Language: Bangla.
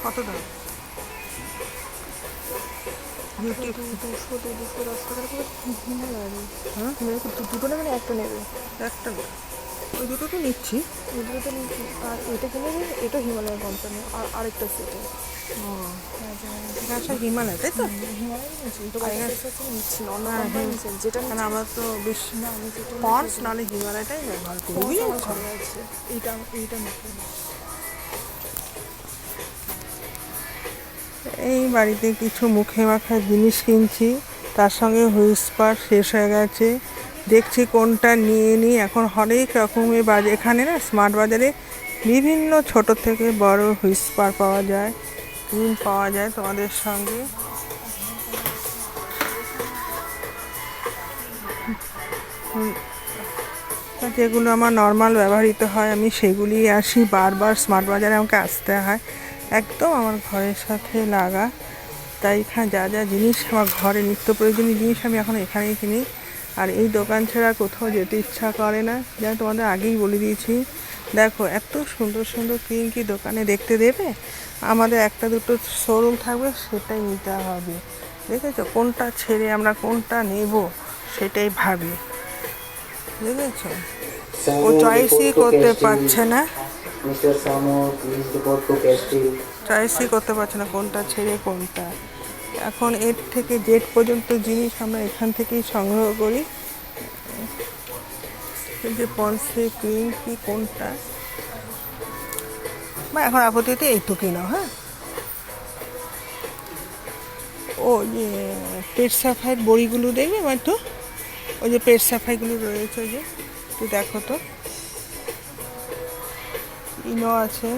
কত দাম? 210 টাকার করে হিমালয়ার। হ্যাঁ, দুটো নেবে না একটা নেবে? একটা ওই দুটো তো নিচ্ছি। ওই দুটো তো নিচ্ছি, আর এটা কিনে নেবে, এটা হিমালয়ার কোম্পানি, আর আরেকটা সেটে। ও আচ্ছা, হিমালয় তাই তো? হিমালয়ার নিচ্ছি তো, নিচ্ছি না অন্য হ্যাঁ, কোম্পানি নিচ্ছি, যেটা কারণ আমরা তো বেশি না আমি যেটা পন্স নাহলে হিমালয়টাই ব্যবহার করি, আমার বুঝেছো? ঘরে আছে, এইটা নিতে। এই বাড়িতে কিছু মুখে মাখার জিনিস কিনছি, তার সঙ্গে হুইস্পার শেষ হয়ে গেছে। দেখছি কোনটা নিয়ে নিই। এখন হরেক রকমের এখানে না স্মার্ট বাজারে বিভিন্ন ছোট থেকে বড় হুইস্পার পাওয়া যায়, ক্রিম পাওয়া যায়। তোমাদের সঙ্গে যেগুলো আমার নর্মাল ব্যবহৃত হয় আমি সেগুলিই আসি, বারবার স্মার্ট বাজারে আমাকে আসতে হয়, একদম আমার ঘরের সাথে লাগা। তাই এখানে যা যা জিনিস আমার ঘরে নিত্য প্রয়োজনীয় জিনিস আমি এখন এখানেই কিনি। আর এই দোকান ছাড়া কোথাও যেতে ইচ্ছা করে না, যা তোমাদের আগেই বলে দিয়েছি। দেখো এত সুন্দর সুন্দর ক্রিম কি দোকানে দেখতে দেবে? আমাদের একটা দুটো শোরুম থাকবে, সেটাই নিতে হবে। দেখেছো, কোনটা ছেড়ে আমরা কোনটা নেব সেটাই ভাবি, দেখেছো? ও চয়েসই করতে পারছে না, চয়েসই করতে পারছে না কোনটা ছেড়ে কোনটা। এখন এর থেকে জেড পর্যন্ত জিনিস আমরা এখান থেকেই সংগ্রহ করি। যে পন্সের ক্রিম কি কোনটা, বা এখন আপাতত এইটুকুই নাও। হ্যাঁ, ও যে পেট সাফাইয়ের বড়িগুলো দেখবে আমার তো, ওই যে পেট সাফাইগুলো রয়েছে, ওই যে একটু দেখো তো, ইনো আছে।